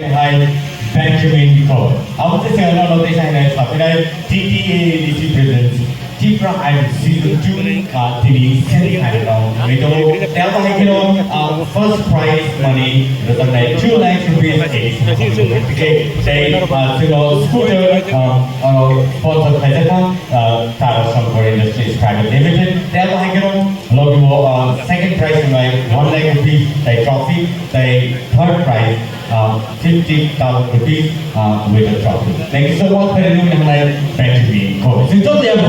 behind Benjamin Coe. After the sale of this and subsidized TTA presents Tipra and Season 2 TV Seri Hanong. Ito, tell first prize money was like 2 lakhs rupees each. Okay, they scooter sponsored by Tata Software Industries Private Limited. Tell second prize is like 1 lakh rupees, the trophy. The third prize 50,000 rupees with a trophy. Thank you so much for the Benjamin Coe. Since all the other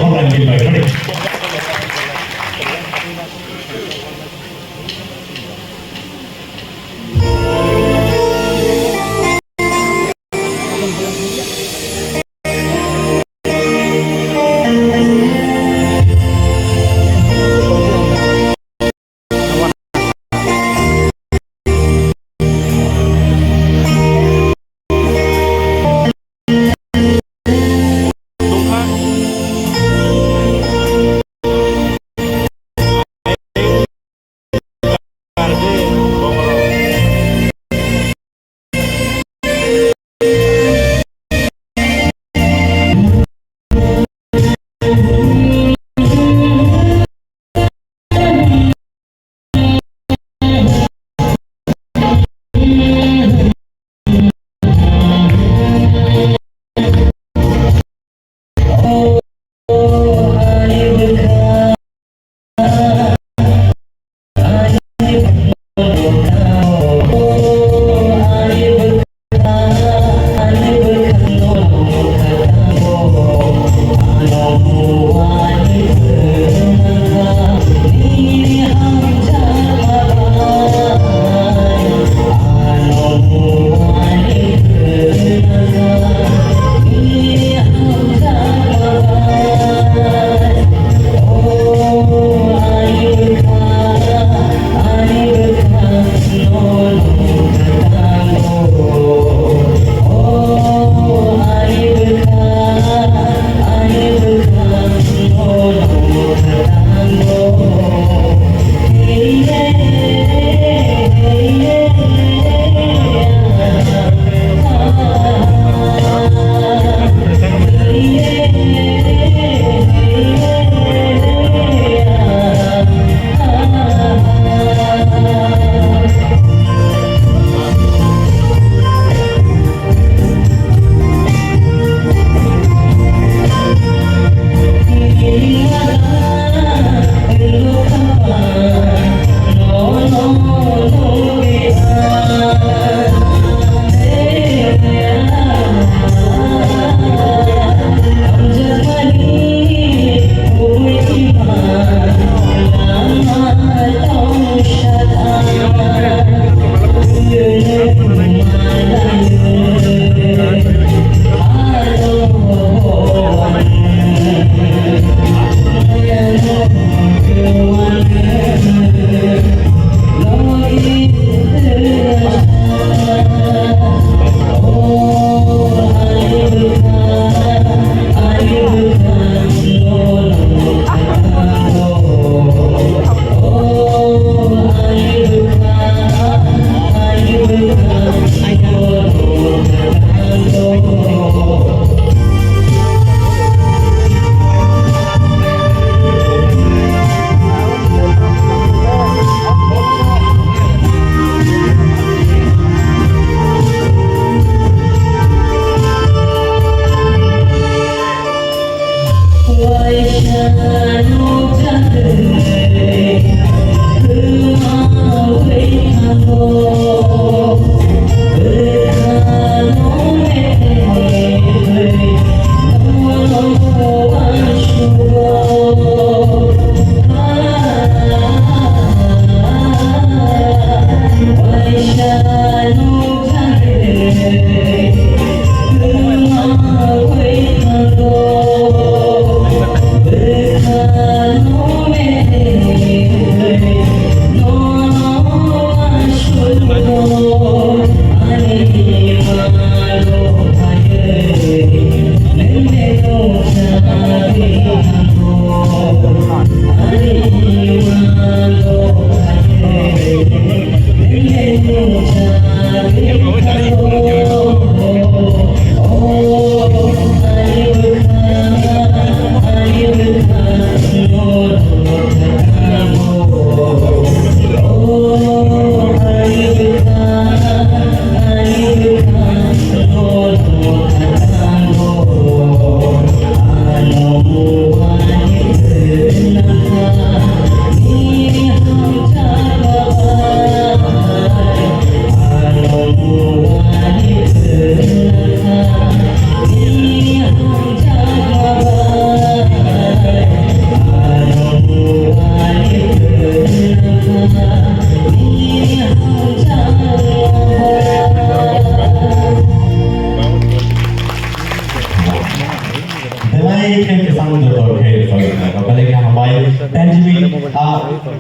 Delighted sound of okay, so like hambay Benjamin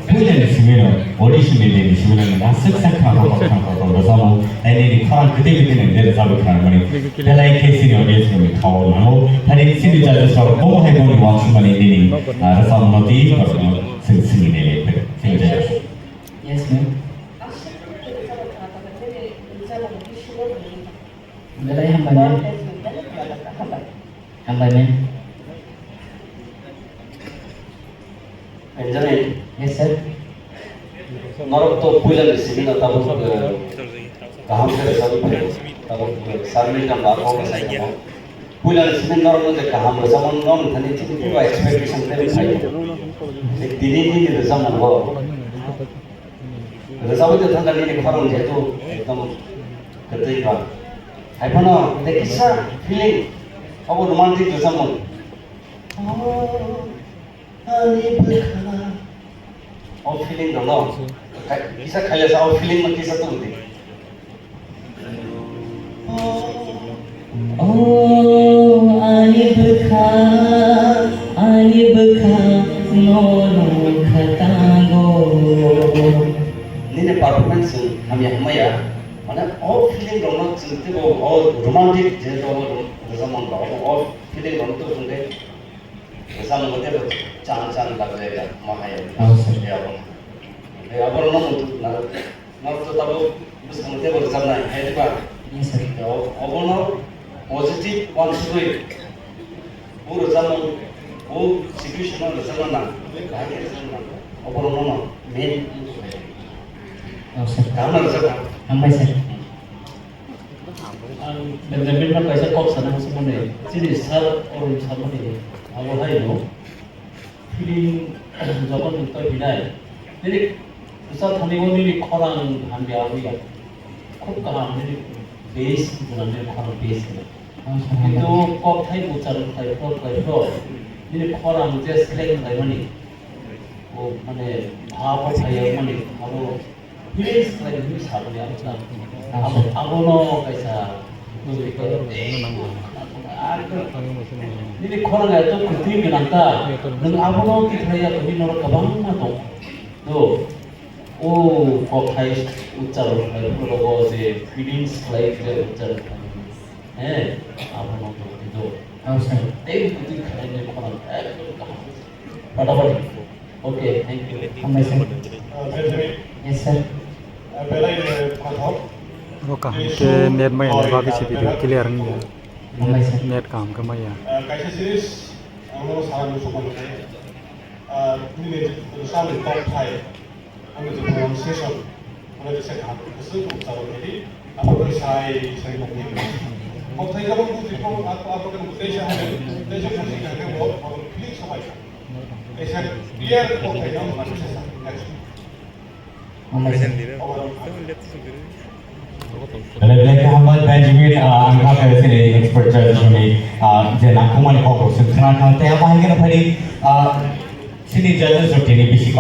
pulen simino audition ni simino na suksa khawa khawa sama ani khan kete kete ne sabu khan mani like case ni audience ni khawa no hani sini judges for mo hai mo watch mani ni rasam mati sini ne sini judges. Yes, ma'am. Belai hambay ma'am. Hambay ma'am. Benjamin, Yes, sir. नरक तो पुइला रिसिभी न तब काम करे सब तब सर्वे का बात हो गया पुइला रिसिभी नरक में जब काम रहा मन नॉन थनी चिंती को एक्सपेक्टेशन तेरे खाई एक दिनी दिनी रजा मन हो रजा वो तो थंगा नहीं खरम है तो एकदम करते ही बात है पना देखिसा फीलिंग अब रोमांटिक रजा मन और फीलिंग दो ना किसा खाली सा और फीलिंग में किसा तो होती Oh, alib kha, no khatango. नीने परफॉर्मेंस हम यहाँ मया माने और फीलिंग दो ना चिंती को और रोमांटिक जैसे वो रजामन का और फीलिंग दो तो सुनते रजामन को तेरे चांद चांद लग जाएगा महाया अब ना मुझे ना तो तब बस हम तेरे रजामन है तो क्या Yes, sir. अब ना पॉजिटिव वन सुई वो रजामन वो सिचुएशन में रजामन ना कहाँ रजामन अब ना मेन Oh, sir. काम ना रजामन Hambay, sir. Benjamin kan kaisa kok sana semuanya. Jadi sar orang sama ni. Aku hai no. Feeling zaman itu binai. Jadi besar kami ni korang ambil ambil. Kok kaham ni base bukan ni korang base. Itu kok hai bukan hai pro. Jadi korang just slang hai mana. Oh mana apa saya mana. Aku feelings like ni sama ni apa. Aku no kaisa. Jadi korang itu kuting kenapa? Dan aku no kita ya kami nolak kabang atau, do, oh kok hai ucar, kalau se feelings like ucar, aku no itu. Oh, sir. Kuting kerana korang, pada. Okay, thank you. Hambay, sir. Benjamin, Yes, sir. belai kau वो काम के net में है बाकी चीज़ भी clear नहीं है Hambay, sir. Net काम का मैं है kaisa series ang mga sarang gusto ko nito ini sa amin top 5 ang ito pronunciation ano ito sa kahit gusto ko sa hindi ako ko sa mga top 5 naman ko dito ako kan buti siya medyo kasi kaya mo ako click sa kanya isa clear top 5 ang ano sa next Hambay, sir. Like hambay Benjamin angka kasi ni expert judge ni je nak kuman ko ko sentral kan te apa hingga na phari sini judges of tini bisi